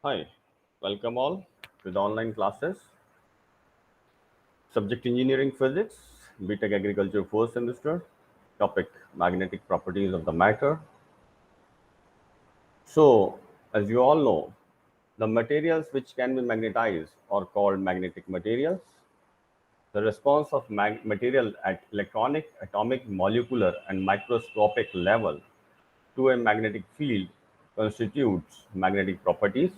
Hi, welcome all to the online classes. Subject Engineering Physics, BTech Agriculture first semester. Topic Magnetic properties of the matter. So, as you all know, the materials which can be magnetized are called magnetic materials. The response of material at electronic, atomic, molecular, and microscopic level to a magnetic field constitutes magnetic properties.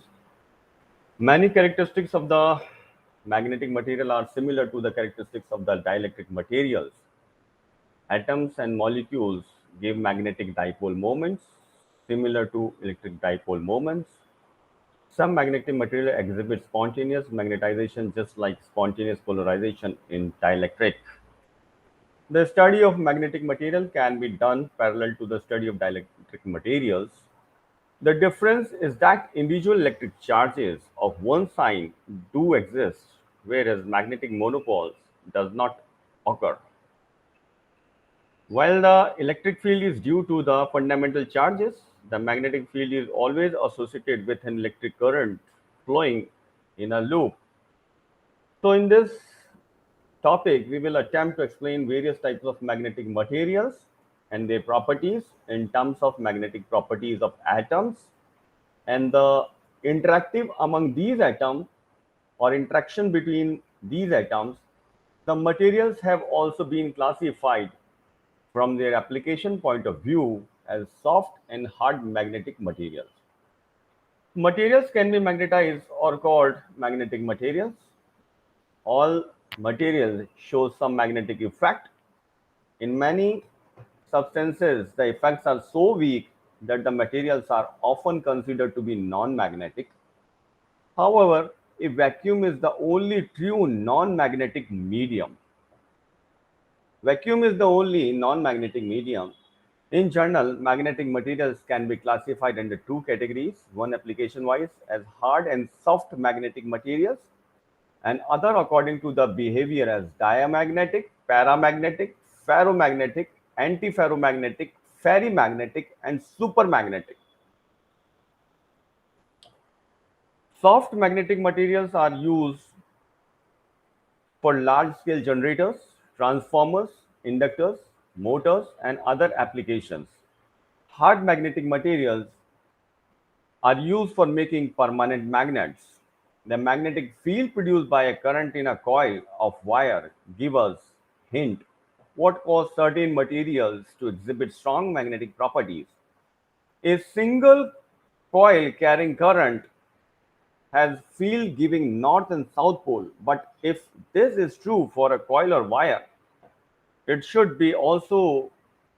Many characteristics of the magnetic material are similar to the characteristics of the dielectric materials. Atoms and molecules give magnetic dipole moments similar to electric dipole moments. Some magnetic material exhibit spontaneous magnetization just like spontaneous polarization in dielectric. The study of magnetic material can be done parallel to the study of dielectric materials. The difference is that individual electric charges of one sign do exist, whereas magnetic monopoles does not occur. While the electric field is due to the fundamental charges, the magnetic field is always associated with an electric current flowing in a loop. So in this topic, we will attempt to explain various types of magnetic materials and their properties in terms of magnetic properties of atoms and the interactive among these atoms or interaction between these atoms. The materials have also been classified from their application point of view as soft and hard magnetic materials. Materials can be magnetized or called magnetic materials. All materials show some magnetic effect. In many substances, the effects are so weak that the materials are often considered to be non-magnetic. However, a vacuum is the only true non-magnetic medium. Vacuum is the only non-magnetic medium. In general, magnetic materials can be classified under two categories, one application-wise as hard and soft magnetic materials, and other according to the behavior as diamagnetic, paramagnetic, ferromagnetic, antiferromagnetic, ferrimagnetic, and supermagnetic. Soft magnetic materials are used for large-scale generators, transformers, inductors, motors, and other applications. Hard magnetic materials are used for making permanent magnets. The magnetic field produced by a current in a coil of wire give us hint what cause certain materials to exhibit strong magnetic properties. A single coil carrying current has field giving north and south pole, but if this is true for a coil or wire, it should be also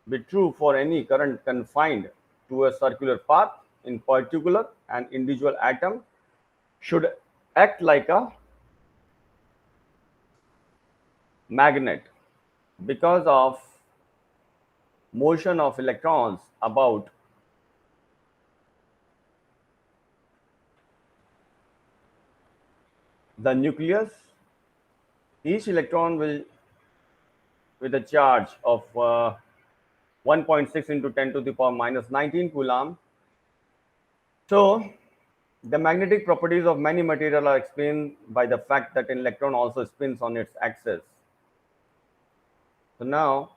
be true for any current confined to a circular path. In particular, an individual atom should act like a magnet because of motion of electrons about the nucleus. Each electron will with a charge of 1.6 into 10 to the power minus 19 coulomb. So the magnetic properties of many material are explained by the fact that an electron also spins on its axis. So now,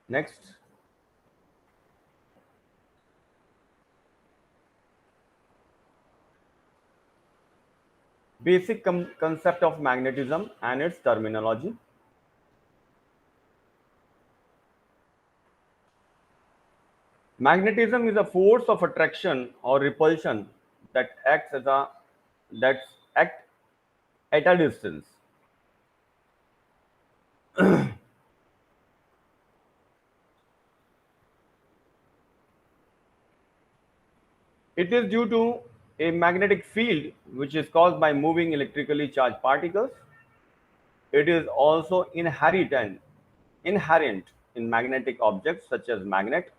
next, basic concept of magnetism and its terminology. Magnetism is a force of attraction or repulsion that acts as a that act at a distance. It is due to a magnetic field which is caused by moving electrically charged particles. It is also inherent in magnetic objects such as magnet.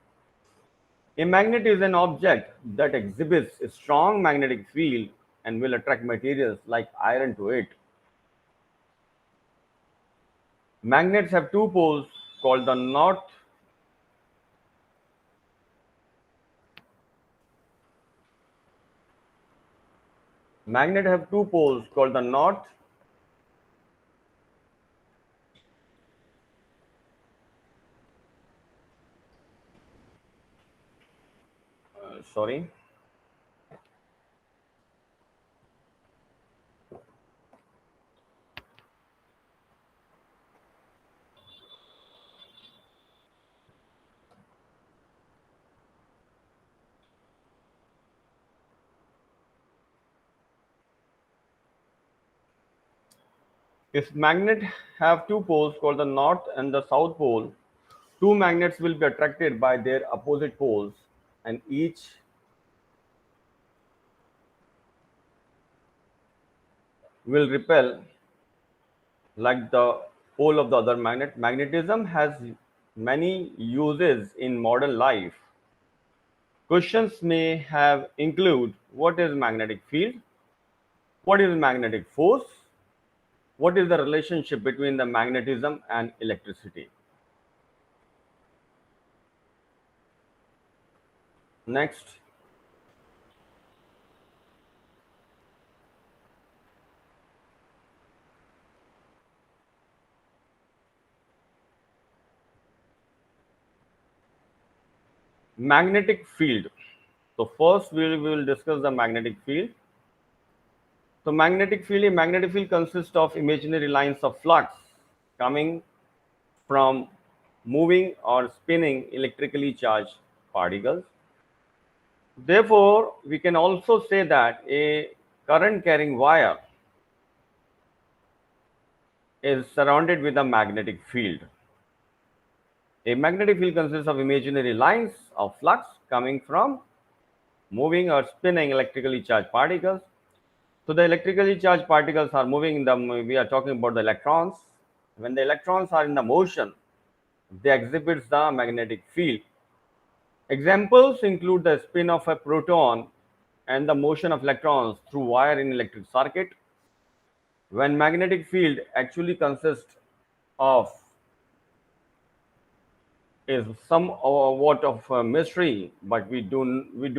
A magnet is an object that exhibits a strong magnetic field and will attract materials like iron to it. Magnets have two poles called the north. Magnet have two poles called the north. Sorry. If magnet have two poles called the north and the south pole, two magnets will be attracted by their opposite poles, and each will repel like the pole of the other magnet. Magnetism has many uses in modern life. Questions may have include what is magnetic field, what is magnetic force, what is the relationship between the magnetism and electricity. Next, magnetic field. So first we will discuss the magnetic field. So magnetic field consists of imaginary lines of flux coming from moving or spinning electrically charged particles. Therefore, we can also say that a current carrying wire is surrounded with a magnetic field. A magnetic field consists of imaginary lines of flux coming from moving or spinning electrically charged particles. So the electrically charged particles are moving in the, we are talking about the electrons. When the electrons are in the motion, they exhibit the magnetic field. Examples include the spin of a proton and the motion of electrons through wire in electric circuit. When magnetic field actually consists of is somewhat of a mystery, but we do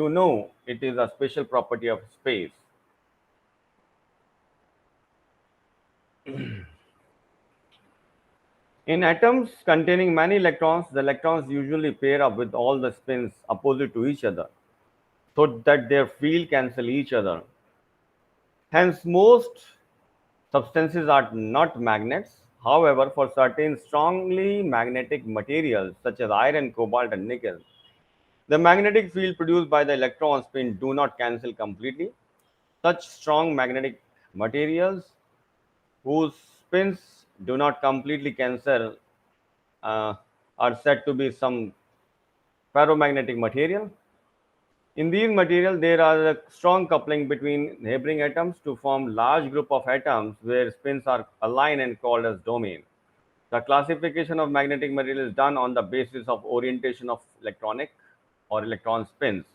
know it is a special property of space. In atoms containing many electrons, the electrons usually pair up with all the spins opposite to each other, so that their field cancel each other. Hence, most substances are not magnets. However, for certain strongly magnetic materials such as iron, cobalt, and nickel, the magnetic field produced by the electron spin do not cancel completely. Such strong magnetic materials whose spins do not completely cancel uh, are said to be some ferromagnetic material. In these materials, there are a strong coupling between neighboring atoms to form large group of atoms where spins are aligned and called as domain. The classification of magnetic material is done on the basis of orientation of electronic or electron spins.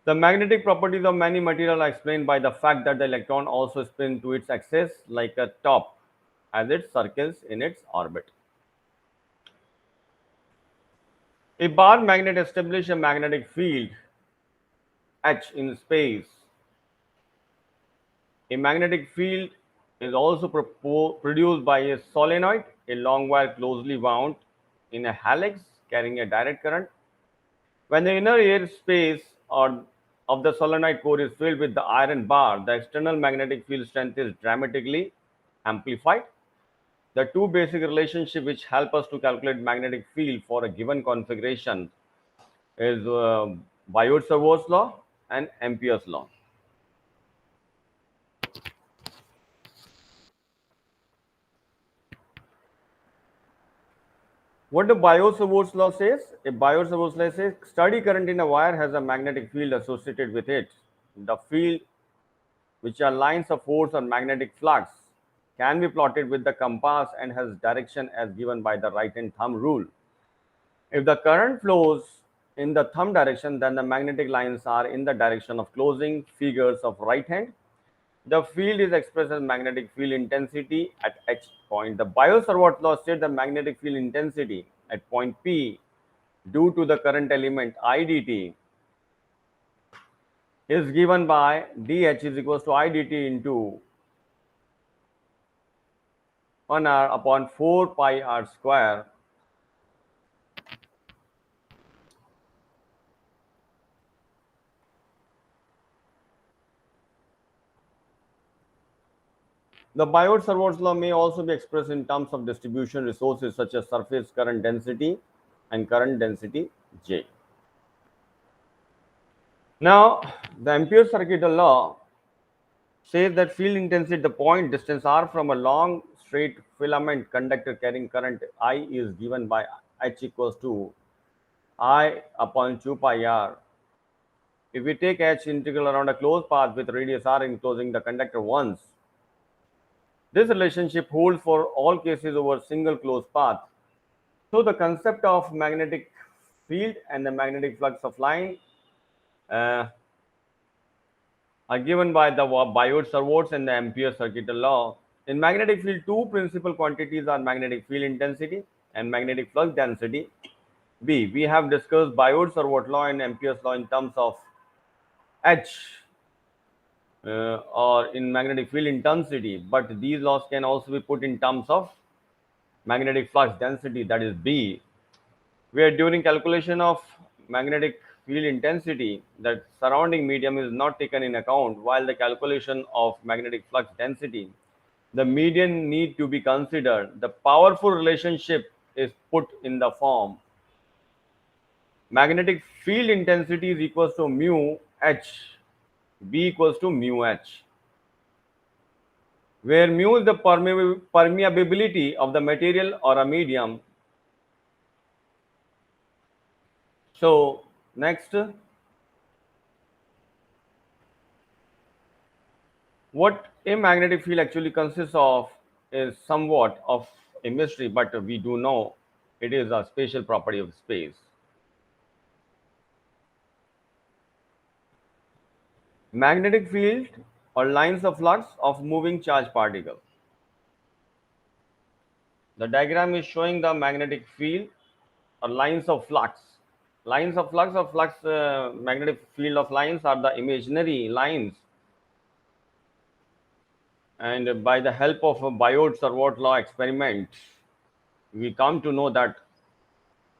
The magnetic properties of many materials are explained by the fact that the electron also spins to its axis like a top as it circles in its orbit. A bar magnet establishes a magnetic field H in space. A magnetic field is also produced by a solenoid, a long wire closely wound in a helix carrying a direct current. When the inner air space or of the solenoid core is filled with the iron bar, the external magnetic field strength is dramatically amplified. The two basic relationships which help us to calculate magnetic field for a given configuration is Biot-Savart's law and Ampere's law. What the Biot-Savart's law says? A Biot-Savart's law says steady current in a wire has a magnetic field associated with it. The field, which are lines of force or magnetic flux, can be plotted with the compass and has direction as given by the right hand thumb rule. If the current flows in the thumb direction, then the magnetic lines are in the direction of closing figures of right hand. The field is expressed as magnetic field intensity at H point. The Biot-Savart law states the magnetic field intensity at point P due to the current element I dt is given by dH is equals to I dt into 1 r upon 4 pi r square. The Biot-Savart law may also be expressed in terms of distribution resources such as surface current density and current density J. Now, the Ampere circuital law says that field intensity at the point distance r from a long straight filament conductor carrying current I is given by H equals to I upon 2 pi r. If we take H integral around a closed path with radius r enclosing the conductor once, this relationship holds for all cases over single closed path. So the concept of magnetic field and the magnetic flux of line uh, are given by the Biot-Savart and the Ampere circuital law. In magnetic field, two principal quantities are magnetic field intensity and magnetic flux density. B. We have discussed Biot-Savart law and Ampere's law in terms of H or in magnetic field intensity, but these laws can also be put in terms of magnetic flux density, that is B, where during calculation of magnetic field intensity, the surrounding medium is not taken in account, while the calculation of magnetic flux density, the medium need to be considered. The powerful relationship is put in the form magnetic field intensity is equals to mu h, B equals to mu h, where mu is the permeability of the material or a medium. So next, what a magnetic field actually consists of is somewhat of a mystery, but we do know it is a spatial property of space. Magnetic field or lines of flux of moving charge particle. The diagram is showing the magnetic field or lines of flux. Lines of flux magnetic field of lines are the imaginary lines, and by the help of a Biot-Savart law experiment, we come to know that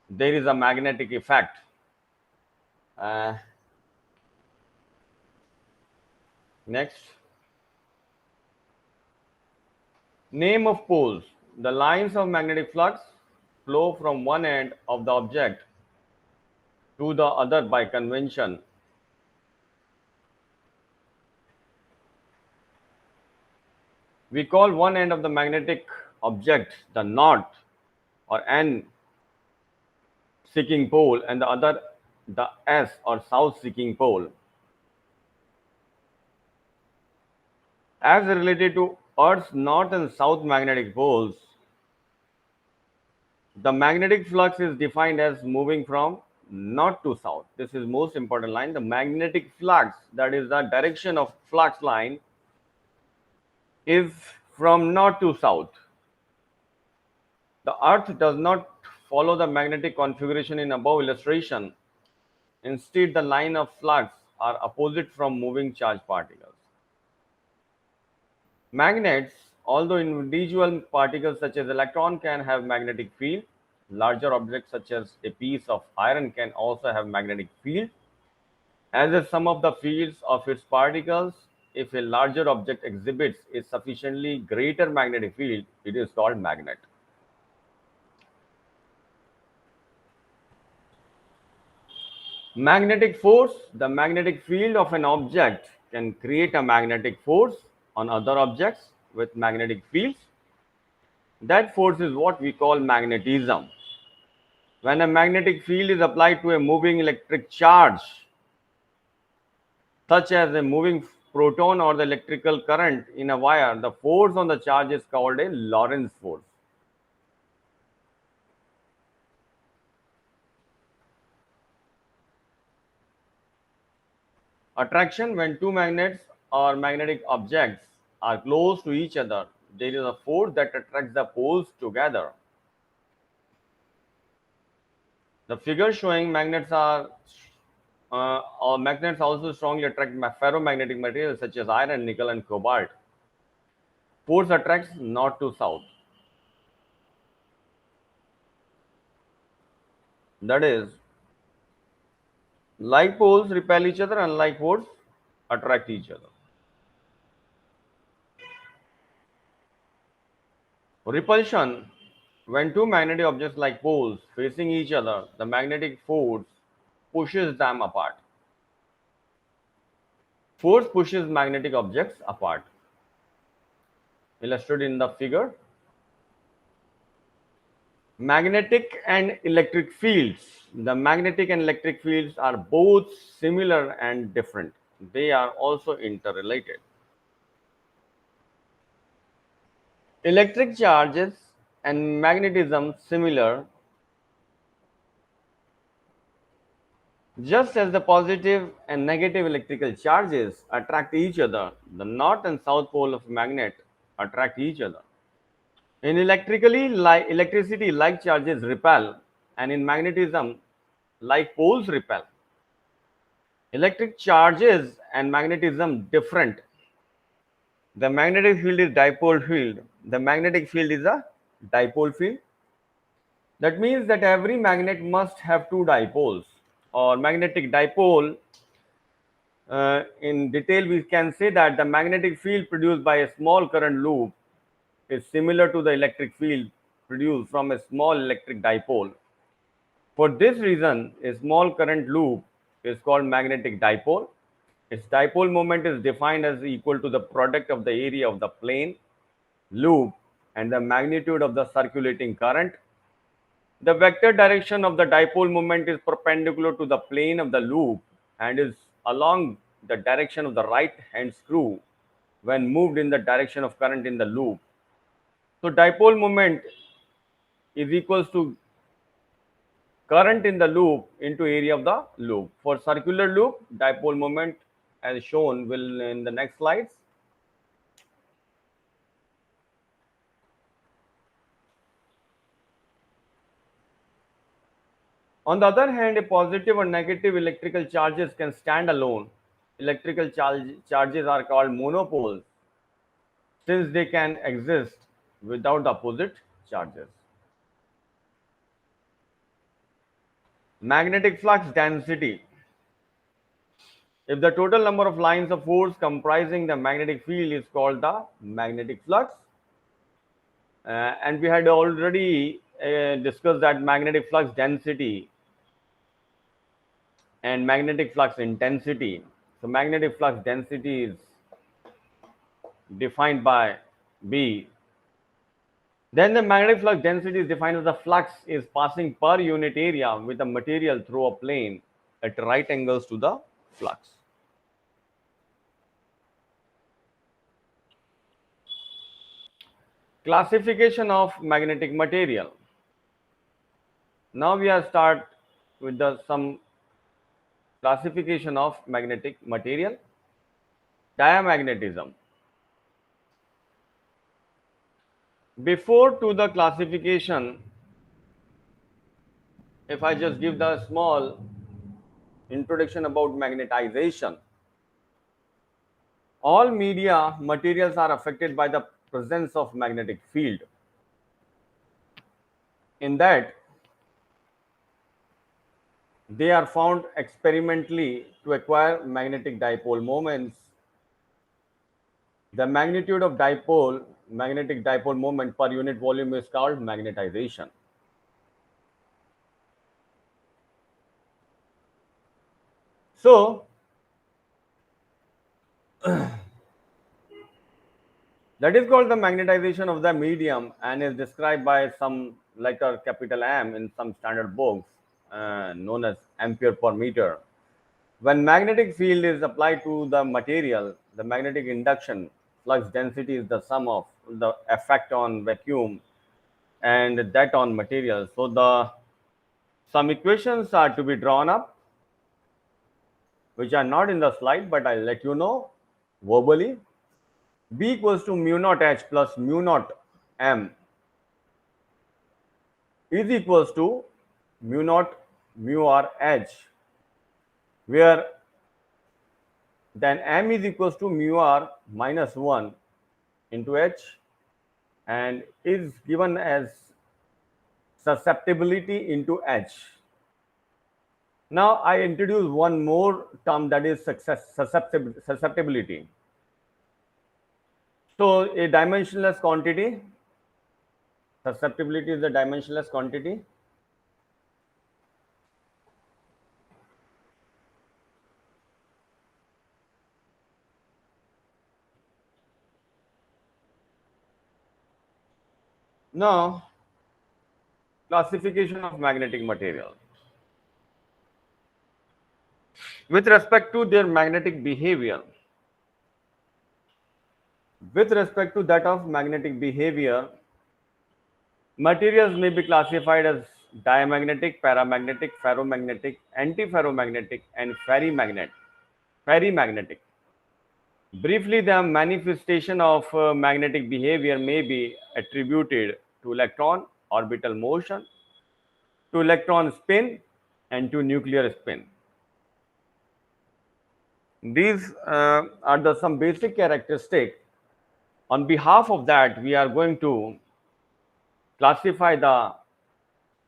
there is a magnetic effect. Uh, Next, name of poles. The lines of magnetic flux flow from one end of the object to the other by convention. We call one end of the magnetic object the north or N seeking pole and the other the S or south seeking pole. As related to Earth's north and south magnetic poles, the magnetic flux is defined as moving from north to south. This is most important line. The magnetic flux, that is the direction of flux line, is from north to south. The Earth does not follow the magnetic configuration in above illustration. Instead, the line of flux are opposite from moving charge particles. Magnets, although individual particles such as electron can have magnetic field, larger objects such as a piece of iron can also have magnetic field. As a sum of the fields of its particles, if a larger object exhibits a sufficiently greater magnetic field, it is called magnet. Magnetic force, the magnetic field of an object can create a magnetic force on other objects with magnetic fields. That force is what we call magnetism. When a magnetic field is applied to a moving electric charge, such as a moving proton or the electrical current in a wire, the force on the charge is called a Lorentz force. Attraction, when two magnets or magnetic objects are close to each other, there is a force that attracts the poles together. The figure showing magnets also strongly attract ferromagnetic materials such as iron, nickel, and cobalt. Force attracts north to south. That is, like poles repel each other, and like poles attract each other. Repulsion: when two magnetic objects like poles facing each other, the magnetic force pushes them apart. Force pushes magnetic objects apart. Illustrated in the figure. Magnetic and electric fields. The magnetic and electric fields are both similar and different. They are also interrelated. Electric charges and magnetism similar. Just as the positive and negative electrical charges attract each other, the north and south pole of a magnet attract each other. In electricity, like charges repel, and in magnetism, like poles repel. Electric charges and magnetism different. The magnetic field is dipole field. The magnetic field is a dipole field. That means that every magnet must have two dipoles, or magnetic dipole. In detail, we can say that the magnetic field produced by a small current loop is similar to the electric field produced from a small electric dipole. For this reason, a small current loop is called magnetic dipole. Its dipole moment is defined as equal to the product of the area of the plane, loop, and the magnitude of the circulating current. The vector direction of the dipole moment is perpendicular to the plane of the loop and is along the direction of the right hand screw when moved in the direction of current in the loop. So dipole moment is equals to current in the loop into area of the loop. For circular loop, dipole moment as shown will in the next slides. On the other hand, a positive or negative electrical charges can stand alone. Charges are called monopoles since they can exist without the opposite charges. Magnetic flux density. If the total number of lines of force comprising the magnetic field is called the magnetic flux, and we had already discussed that magnetic flux density and magnetic flux intensity. So magnetic flux density is defined by B. Then the magnetic flux density is defined as the flux is passing per unit area with a material through a plane at right angles to the flux. Classification of magnetic material. Now we are start with some classification of magnetic material. Diamagnetism. Before to the classification, if I just give the small introduction about magnetization. All media materials are affected by the presence of magnetic field. In that, they are found experimentally to acquire magnetic dipole moments. The magnitude of magnetic dipole moment per unit volume is called magnetization. So, that is called the magnetization of the medium and is described by some letter capital M in some standard books known as ampere per meter. When magnetic field is applied to the material, the magnetic induction flux density is the sum of the effect on vacuum and that on material. So some equations are to be drawn up, which are not in the slide, but I'll let you know. verbally. B equals to mu naught H plus mu naught M is equals to mu naught mu R H, where then M is equals to mu R minus 1 into H and is given as susceptibility into H. Now I introduce one more term, that is susceptibility. So a dimensionless quantity, susceptibility is a dimensionless quantity. Now, classification of magnetic material. With respect to their magnetic behavior, with respect to that of magnetic behavior, materials may be classified as diamagnetic, paramagnetic, ferromagnetic, antiferromagnetic, and ferrimagnetic. Briefly, the manifestation of magnetic behavior may be attributed to electron orbital motion, to electron spin, and to nuclear spin. These are the some basic characteristics. On behalf of that, we are going to classify the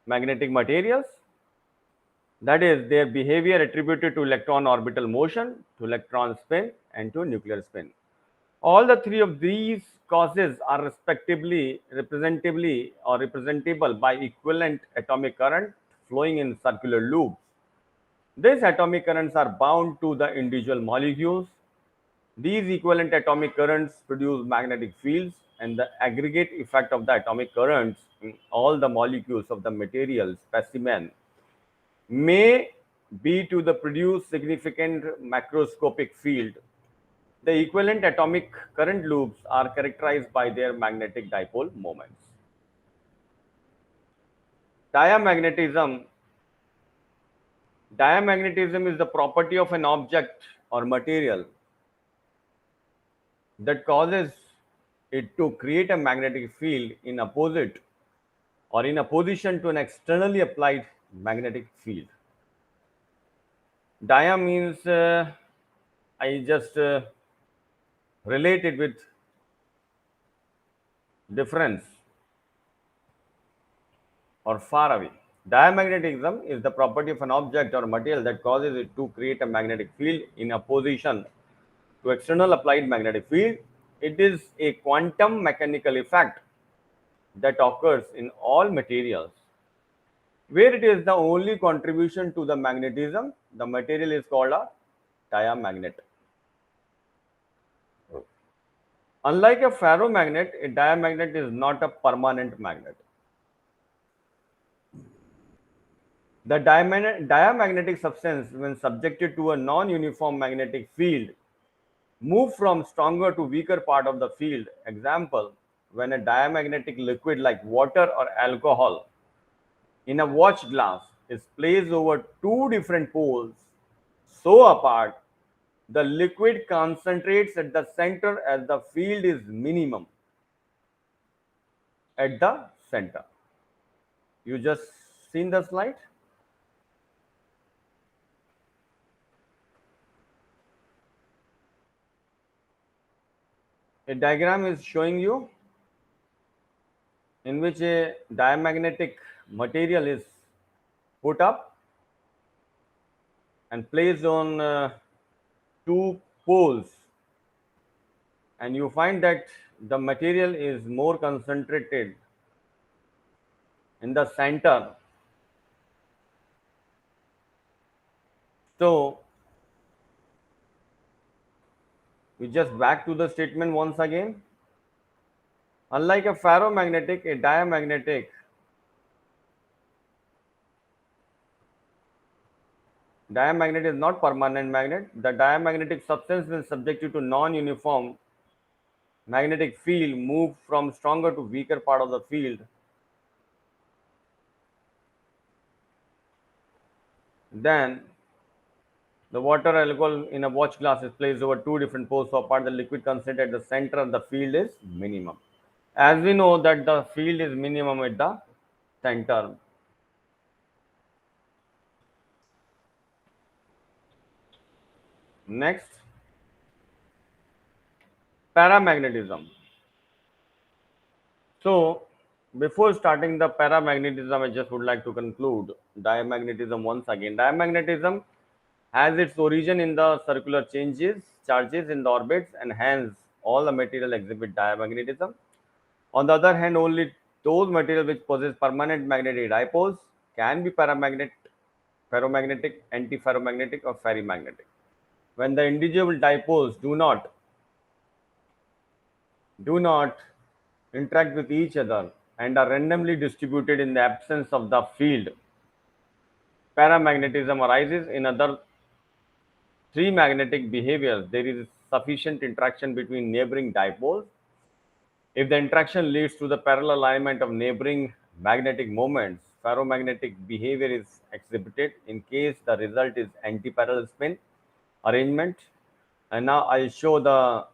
magnetic materials, that is their behavior attributed to electron orbital motion, to electron spin, and to nuclear spin. All the three of these causes are respectively representatively or representable by equivalent atomic current flowing in circular loops. These atomic currents are bound to the individual molecules. These equivalent atomic currents produce magnetic fields, and the aggregate effect of the atomic currents in all the molecules of the material specimen may be to the produce significant macroscopic field. The equivalent atomic current loops are characterized by their magnetic dipole moments. Diamagnetism. Diamagnetism is the property of an object or material that causes it to create a magnetic field in opposite or in opposition to an externally applied magnetic field. Dia means I just relate it with difference or far away. Diamagnetism is the property of an object or material that causes it to create a magnetic field in opposition to external applied magnetic field. It is a quantum mechanical effect that occurs in all materials. Where it is the only contribution to the magnetism, the material is called a diamagnet. Unlike a ferromagnet, a diamagnet is not a permanent magnet. The diamagnetic substance, when subjected to a non-uniform magnetic field, move from stronger to weaker part of the field. Example, when a diamagnetic liquid like water or alcohol in a watch glass is placed over two different poles so apart, the liquid concentrates at the center as the field is minimum at the center. You just seen the slide? A diagram is showing you in which a diamagnetic material is put up and placed on two poles, and you find that the material is more concentrated in the center. So we just back to the statement once again. Unlike a ferromagnetic, a diamagnet is not permanent magnet. The diamagnetic substance when subjected to non-uniform magnetic field move from stronger to weaker part of the field. Then The water alcohol in a watch glass is placed over two different poles so apart. The liquid concentrated at the center of the field is minimum. As we know that the field is minimum at the center. Next, paramagnetism. So, before starting the paramagnetism, I just would like to conclude diamagnetism once again. Diamagnetism has its origin in the circular charges in the orbits, and hence all the material exhibit diamagnetism. On the other hand, only those materials which possess permanent magnetic dipoles can be ferromagnetic, antiferromagnetic, or ferrimagnetic. When the individual dipoles do not interact with each other and are randomly distributed in the absence of the field, paramagnetism arises. In other three magnetic behaviors, there is sufficient interaction between neighboring dipoles. If the interaction leads to the parallel alignment of neighboring magnetic moments, ferromagnetic behavior is exhibited. In case the result is antiparallel spin arrangement. And now I'll show the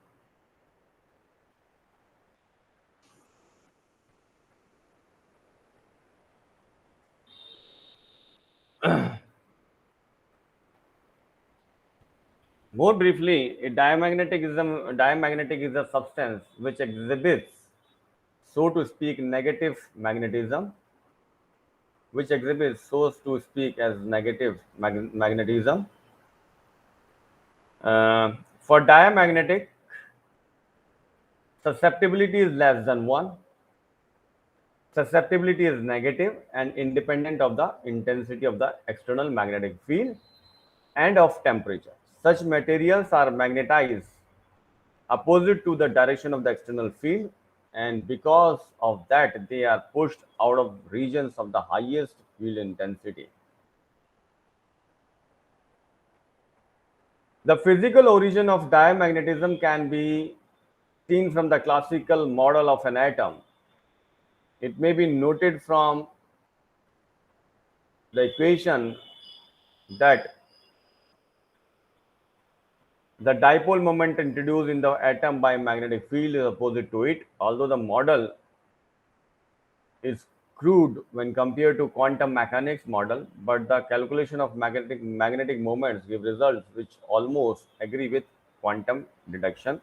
more briefly. Diamagnetic is a substance which exhibits, so to speak, negative magnetism, which exhibits, so to speak, as negative magnetism. For diamagnetic, susceptibility is less than 1. Susceptibility is negative and independent of the intensity of the external magnetic field and of temperature. Such materials are magnetized opposite to the direction of the external field, and because of that they are pushed out of regions of the highest field intensity. The physical origin of diamagnetism can be seen from the classical model of an atom. It may be noted from the equation that the dipole moment introduced in the atom by magnetic field is opposite to it. Although the model is crude when compared to quantum mechanics model, but the calculation of magnetic moments give results which almost agree with quantum deduction.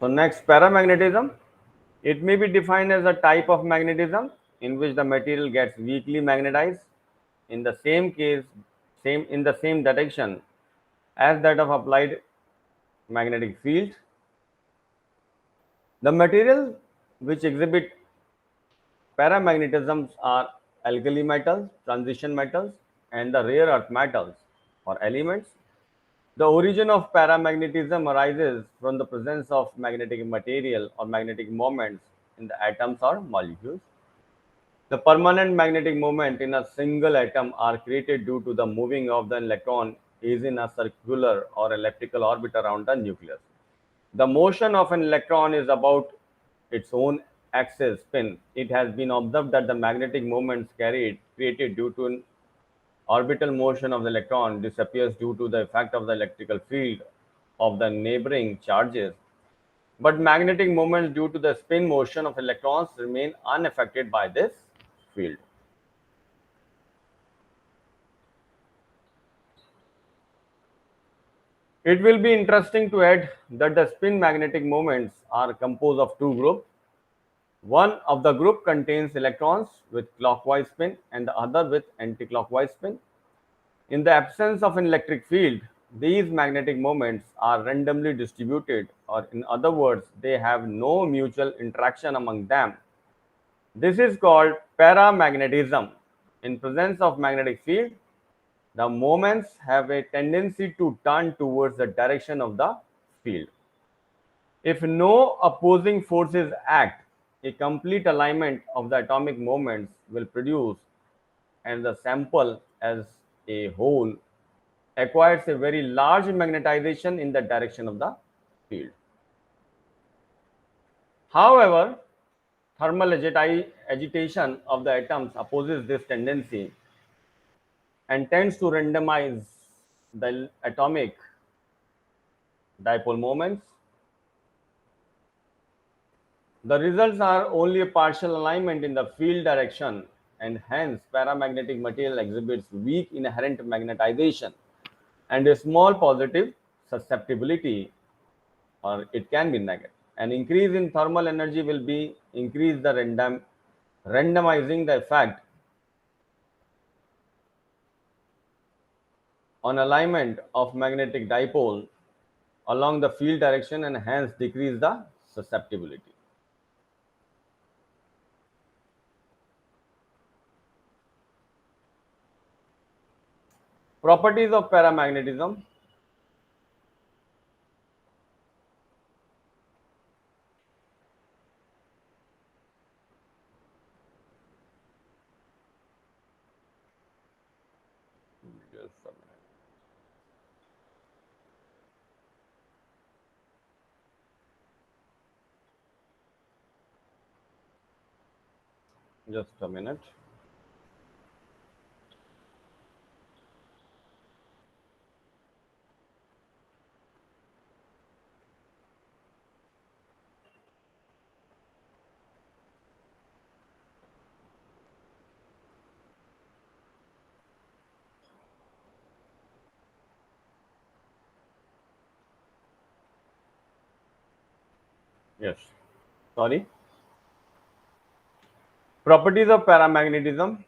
So next, paramagnetism. It may be defined as a type of magnetism in which the material gets weakly magnetized in the same case, same in the same direction as that of applied magnetic field. The material which exhibit paramagnetisms are alkali metals, transition metals, and the rare earth metals or elements. The origin of paramagnetism arises from the presence of magnetic material or magnetic moments in the atoms or molecules. The permanent magnetic moment in a single atom are created due to the moving of the electron is in a circular or elliptical orbit around the nucleus. The motion of an electron is about its own axis spin. It has been observed that the magnetic moments created due to an orbital motion of the electron disappears due to the effect of the electrical field of the neighboring charges. But magnetic moments due to the spin motion of electrons remain unaffected by this field. It will be interesting to add that the spin magnetic moments are composed of two groups. One of the group contains electrons with clockwise spin and the other with anticlockwise spin. In the absence of an electric field, these magnetic moments are randomly distributed, or in other words, they have no mutual interaction among them. This is called paramagnetism. In presence of magnetic field, the moments have a tendency to turn towards the direction of the field. If no opposing forces act, a complete alignment of the atomic moments will produce, and the sample as a whole acquires a very large magnetization in the direction of the field. However, Thermal agitation of the atoms opposes this tendency and tends to randomize the atomic dipole moments. The results are only a partial alignment in the field direction, and hence paramagnetic material exhibits weak inherent magnetization and a small positive susceptibility, or it can be negative. An increase in thermal energy will be increase the randomizing the effect on alignment of magnetic dipole along the field direction and hence decrease the susceptibility. Properties of paramagnetism. Just a minute. Just a minute. Yes. Sorry. Properties of paramagnetism.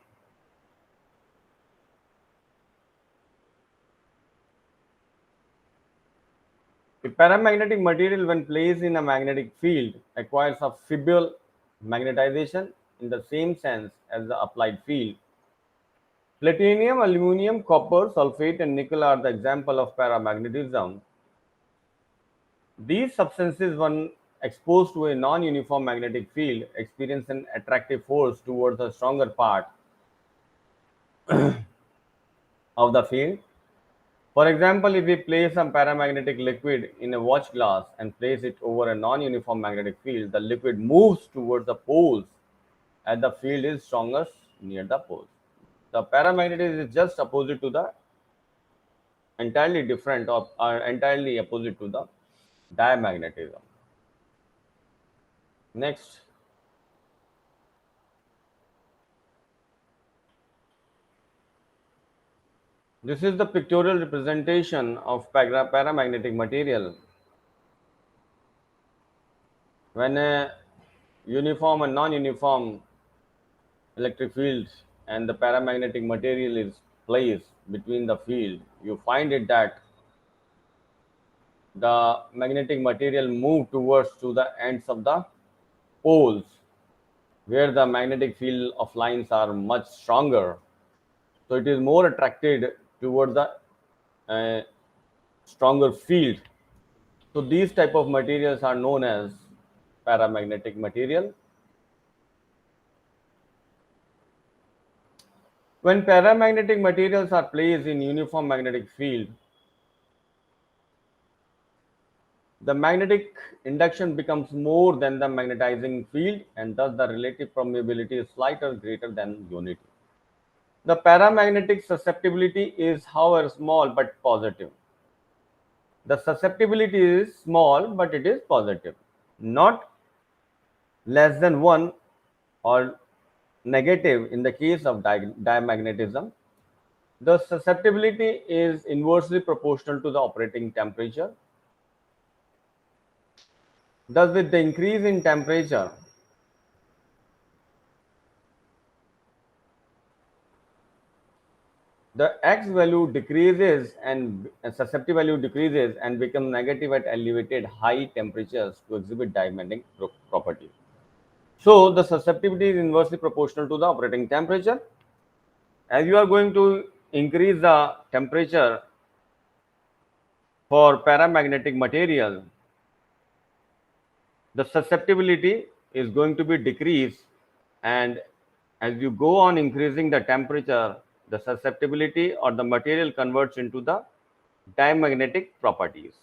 A paramagnetic material, when placed in a magnetic field, acquires a fibular magnetization in the same sense as the applied field. Platinum, aluminum, copper, sulfate, and nickel are the example of paramagnetism. These substances, when exposed to a non-uniform magnetic field, experience an attractive force towards the stronger part of the field. For example, if we place some paramagnetic liquid in a watch glass and place it over a non-uniform magnetic field, the liquid moves towards the poles as the field is strongest near the poles. The paramagnetism is just opposite to the entirely different or entirely opposite to the diamagnetism. Next, this is the pictorial representation of paramagnetic material. When a uniform and non-uniform electric fields and the paramagnetic material is placed between the field, you find it that the magnetic material move towards to the ends of the poles where the magnetic field of lines are much stronger. So it is more attracted toward the uh, stronger field. So these type of materials are known as paramagnetic material. When paramagnetic materials are placed in uniform magnetic field, the magnetic induction becomes more than the magnetizing field, and thus the relative permeability is slightly greater than unity. The paramagnetic susceptibility is, however, small but positive. The susceptibility is small but it is positive, not less than 1 or negative in the case of diamagnetism. The susceptibility is inversely proportional to the operating temperature. Thus, with the increase in temperature, the X value decreases and susceptible value decreases and become negative at elevated high temperatures to exhibit diamagnetic property. So the susceptibility is inversely proportional to the operating temperature. As you are going to increase the temperature for paramagnetic material, the susceptibility is going to be decreased, and as you go on increasing the temperature, the susceptibility or the material converts into the diamagnetic properties.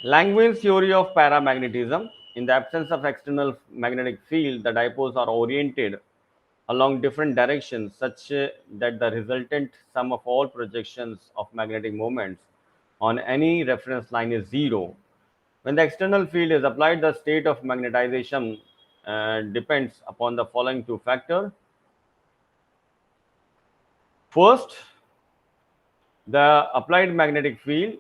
Langmuir's theory of paramagnetism. In the absence of external magnetic field, the dipoles are oriented along different directions such that the resultant sum of all projections of magnetic moments on any reference line is zero. When the external field is applied, the state of magnetization depends upon the following two factors. First, the applied magnetic field.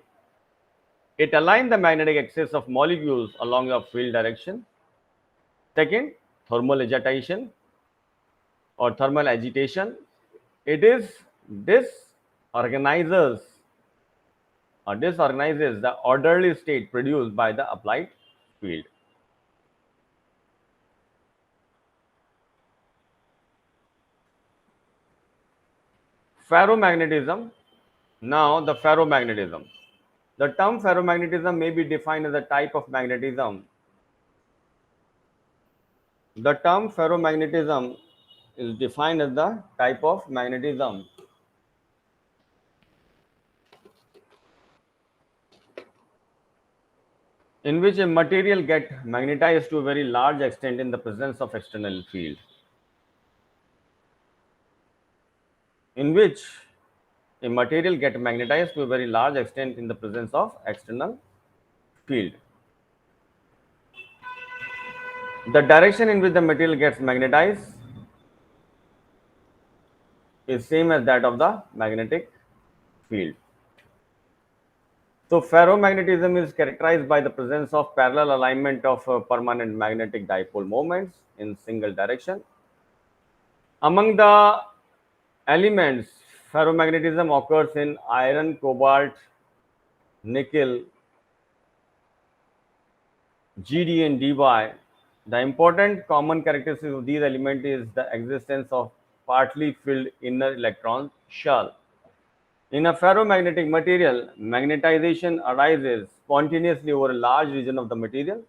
It aligns the magnetic axis of molecules along the field direction. Second, thermal agitation or thermal agitation. It is disorganizes disorganizes the orderly state produced by the applied field. Ferromagnetism. Now, the ferromagnetism. The term ferromagnetism may be defined as a type of magnetism. The term ferromagnetism is defined as the type of magnetism in which a material gets magnetized to a very large extent in the presence of external field. In which a material gets magnetized to a very large extent in the presence of external field. The direction in which the material gets magnetized is same as that of the magnetic field. So ferromagnetism is characterized by the presence of parallel alignment of permanent magnetic dipole moments in single direction. Among the elements, ferromagnetism occurs in iron, cobalt, nickel, Gd and Dy. The important common characteristic of these elements is the existence of partly filled inner electron shell. In a ferromagnetic material, magnetization arises spontaneously over a large region of the material.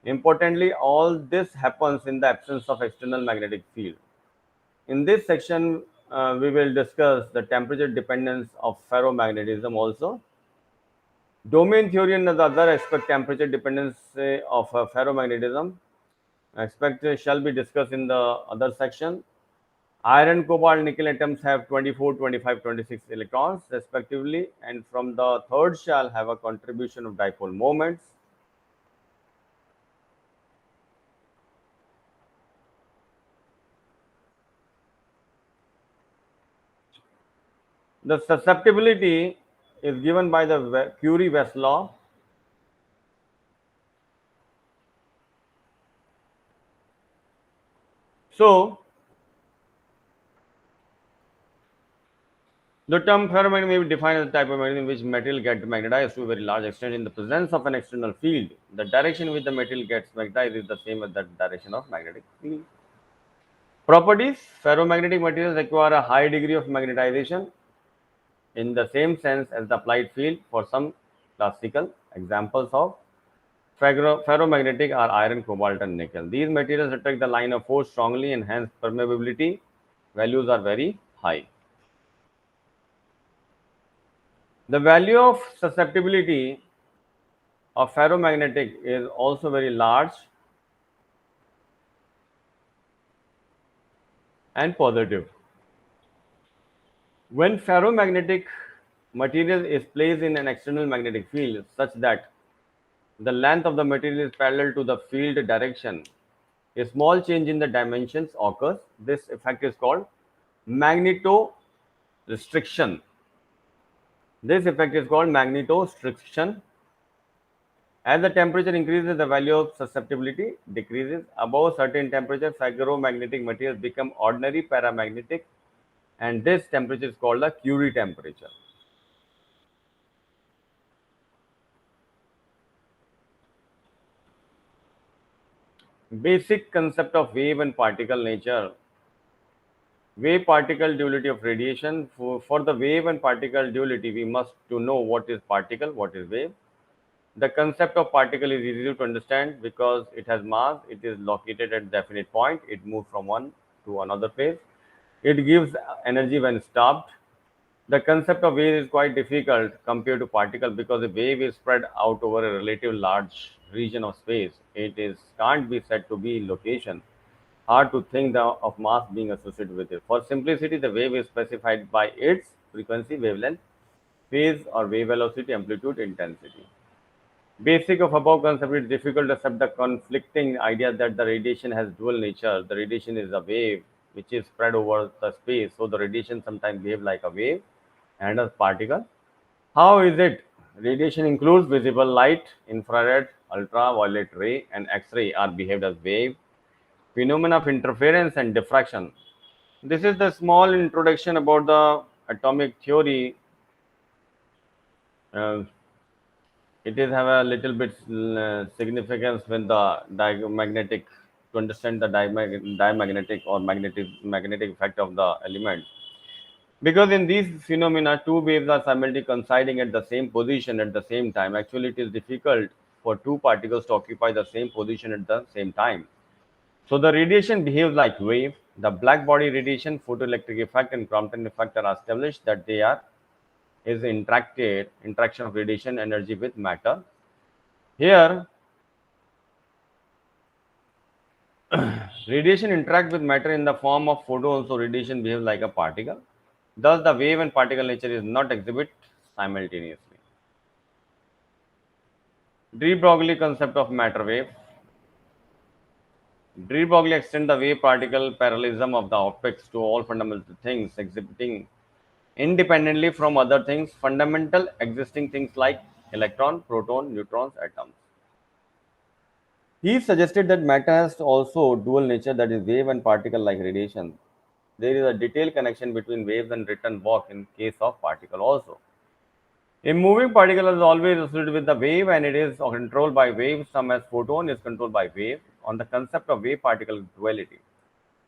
Importantly, all this happens in the absence of external magnetic field. In this section, we will discuss the temperature dependence of ferromagnetism also. Domain theory and the other aspect temperature dependence of ferromagnetism aspect shall be discussed in the other section. Iron, cobalt, nickel atoms have 24, 25, 26 electrons respectively, and from the third shell have a contribution of dipole moments. The susceptibility is given by the Curie-West law. So, the term ferromagnetism may be defined as a type of magnetism in which material gets magnetized to a very large extent in the presence of an external field. The direction in which the material gets magnetized is the same as the direction of magnetic field. Properties. Ferromagnetic materials require a high degree of magnetization in the same sense as the applied field. For some classical examples of ferromagnetic are iron, cobalt, and nickel. These materials attract the line of force strongly and hence permeability values are very high. The value of susceptibility of ferromagnetic is also very large and positive. When ferromagnetic material is placed in an external magnetic field such that the length of the material is parallel to the field direction, a small change in the dimensions occurs. This effect is called magnetorestriction. This effect is called magnetorestriction. As the temperature increases, the value of susceptibility decreases. Above a certain temperature, ferromagnetic materials become ordinary paramagnetic, and this temperature is called the Curie temperature. Basic concept of wave and particle nature. Wave particle duality of radiation. For the wave and particle duality, we must to know what is particle, what is wave. The concept of particle is easy to understand because it has mass, it is located at definite point, it moves from one to another place. It gives energy when stopped. The concept of wave is quite difficult compared to particle because a wave is spread out over a relatively large region of space. It is can't be said to be location. Hard to think of mass being associated with it. For simplicity, the wave is specified by its frequency, wavelength, phase or wave velocity, amplitude, intensity. Basic of above concept, it's difficult to accept the conflicting idea that the radiation has dual nature. The radiation is a wave which is spread over the space, so the radiation sometimes behave like a wave and a particle. How is it? Radiation includes visible light, infrared, ultraviolet ray, and X-ray are behaved as wave. Phenomena of interference and diffraction. This is the small introduction about the atomic theory. Uh, it is have a little bit significance when the diamagnetic to understand the diamagnetic or magnetic effect of the element. Because in these phenomena, two waves are simultaneously coinciding at the same position at the same time. Actually, it is difficult for two particles to occupy the same position at the same time. So the radiation behaves like wave. The black body radiation, photoelectric effect, and Crompton effect are established that they are is interaction of radiation energy with matter. Here, radiation interact with matter in the form of photons, so radiation behaves like a particle. Thus, the wave and particle nature is not exhibit simultaneously. De Broglie concept of matter wave. De Broglie extends the wave particle parallelism of the optics to all fundamental things exhibiting independently from other things, fundamental existing things like electron, proton, neutrons, atoms. He suggested that matter has also dual nature, that is wave and particle like radiation. There is a detailed connection between waves and return walk in case of particle also. A moving particle is always associated with the wave and it is controlled by wave. Some as photon is controlled by wave on the concept of wave particle duality.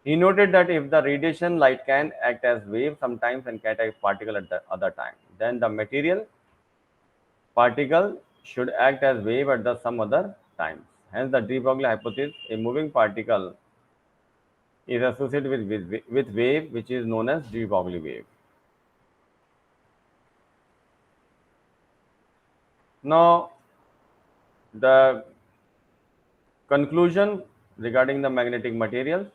He noted that if the radiation light can act as wave sometimes and can act as particle at the other time, then the material particle should act as wave at the some other times. Hence, the de Broglie hypothesis: a moving particle is associated with wave, which is known as de Broglie wave. Now, the conclusion regarding the magnetic materials.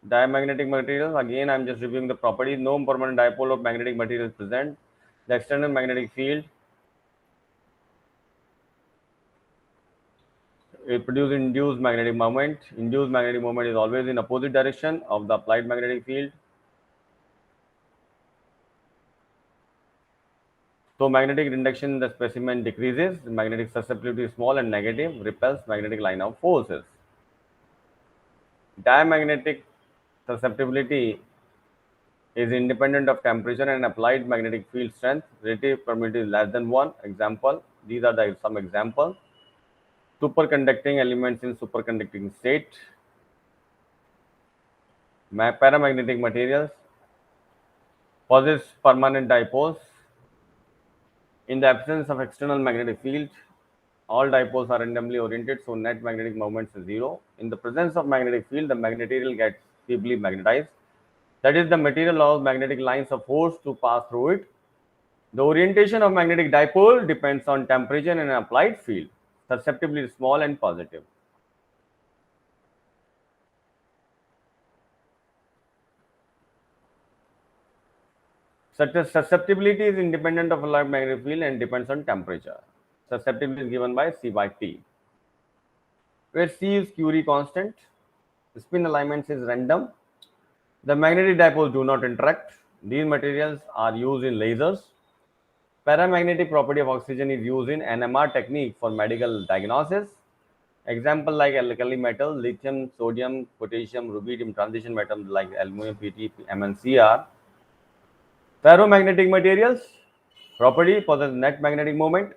Diamagnetic materials, again, I am just reviewing the properties. No permanent dipole of magnetic material is present. The external magnetic field it produces induced magnetic moment. Induced magnetic moment is always in opposite direction of the applied magnetic field. So magnetic induction in the specimen decreases. Magnetic susceptibility is small and negative, repels magnetic line of forces. Diamagnetic susceptibility is independent of temperature and applied magnetic field strength. Relative permittivity is less than 1. Example, these are some examples. Superconducting elements in superconducting state. Paramagnetic materials possess permanent dipoles. In the absence of external magnetic field, all dipoles are randomly oriented, so net magnetic moment is zero. In the presence of magnetic field, the material gets feebly magnetized. That is, the material allows magnetic lines of force to pass through it. The orientation of magnetic dipole depends on temperature and applied field. Susceptibility is small and positive. Such as susceptibility is independent of applied magnetic field and depends on temperature. Susceptibility is given by C by T, where C is Curie constant, the spin alignments is random, the magnetic dipoles do not interact. These materials are used in lasers. Paramagnetic property of oxygen is used in NMR technique for medical diagnosis. Example like alkali metal, lithium, sodium, potassium, rubidium transition metals like aluminum, PT, MnCr. Ferromagnetic materials property possess net magnetic moment,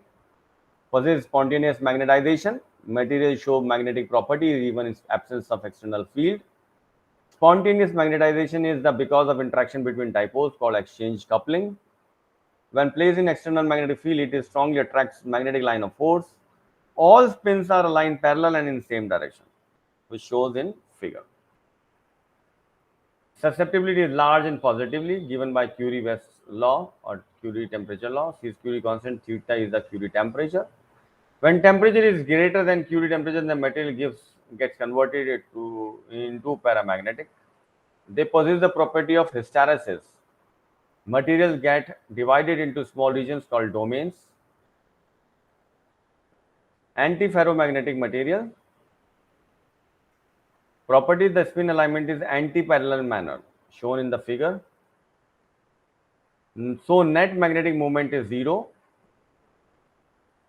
possess spontaneous magnetization. Materials show magnetic properties even in absence of external field. Spontaneous magnetization is the because of interaction between dipoles called exchange coupling. When placed in external magnetic field, it is strongly attracts magnetic line of force. All spins are aligned parallel and in same direction, which shows in figure. Susceptibility is large and positively given by Curie law or Curie temperature law. C is Curie constant, theta is the Curie temperature. When temperature is greater than Curie temperature, the material gets converted into paramagnetic. They possess the property of hysteresis. Materials get divided into small regions called domains. Antiferromagnetic material. Property, the spin alignment is anti-parallel manner, shown in the figure. So net magnetic moment is zero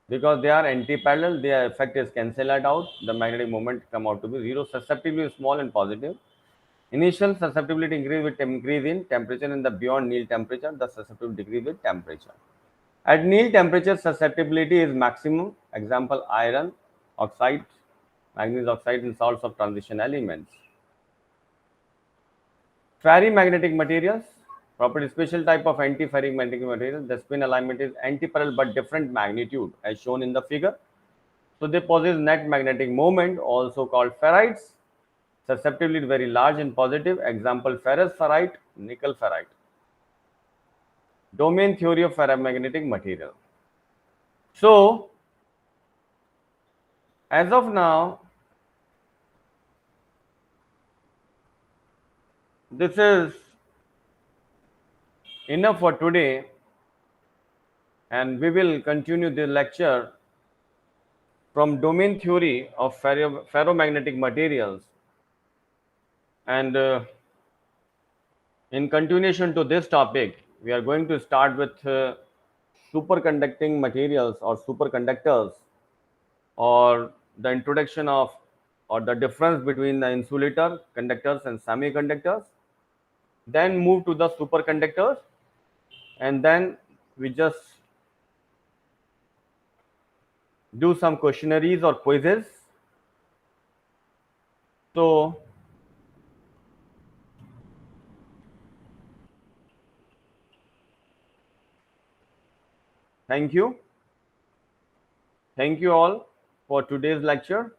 because they are anti-parallel. Their effect is cancelled out. The magnetic moment come out to be zero. Susceptibility is small and positive. Initial susceptibility increase with increase in temperature, and the beyond Néel temperature, the susceptibility decrease with temperature. At Néel temperature, susceptibility is maximum. Example: iron oxide, manganese oxide, and salts of transition elements. Ferrimagnetic materials. Property, special type of anti-ferromagnetic material. The spin alignment is anti-parallel but different magnitude, as shown in the figure. So they possess net magnetic moment, also called ferrites. Susceptibility is very large and positive. Example: ferrous ferrite, nickel ferrite. Domain theory of ferromagnetic material. So, as of now, this is enough for today, and we will continue the lecture from domain theory of ferromagnetic materials. And in continuation to this topic, we are going to start with superconducting materials or superconductors, or the introduction of or the difference between the insulator, conductors, and semiconductors. Then move to the superconductors, and then we just do some questionnaires or quizzes. So thank you all for today's lecture.